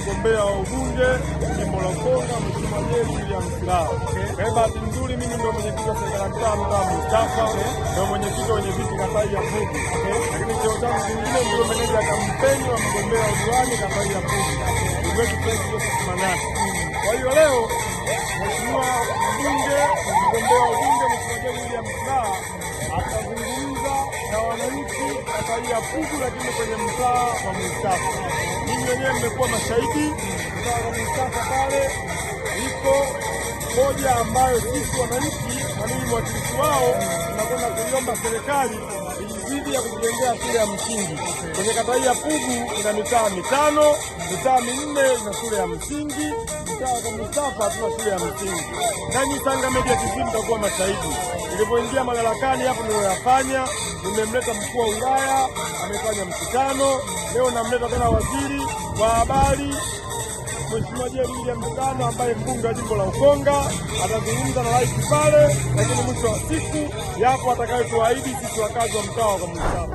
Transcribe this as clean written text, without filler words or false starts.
mgombea wa ubunge jimbo la Ukonga, Mheshimiwa Jerry William Silaa. Kwa bahati nzuri mimi ndio mwenyekiti wa serikali ya mtaa Mustafa, ndio mwenyekiti wa wenyeviti kata ya Pugu, lakini cheo changu kingine ndio meneja ya kampeni wa mgombea wa udiwani kata ya Pugu. Kwa hiyo leo Mheshimiwa mgombea wa ubunge Mheshimiwa Jerry William Silaa atazungumza na wananchi kata ya Pugu, lakini kwenye mtaa wa Mustafa. Mimi mwenyewe mmekuwa mashahidi, mtaa wa Mustafa pale iko moja ambayo sisi wananchi na mimi mwakilishi wao tunakwenda kuiomba serikali ili ya kujengea shule ya msingi. Kwenye kata hii ya Pugu ina mitaa mitano, mitaa minne ina shule ya msingi, mtaa wa Mustafa hatuna shule ya msingi. Nanyi Sanga Media TV mtakuwa mashahidi. Nilipoingia madarakani hapo niliyoyafanya, nimemleta mkuu wa wilaya, amefanya mkutano, leo namleta tena waziri wa habari Mheshimiwa Jerry William Silaa ambaye mbunge wa jimbo la Ukonga atazungumza na rais pale, lakini mwisho wa siku yapo atakayotuahidi sisi wakazi wa mtaa wa Mustafa.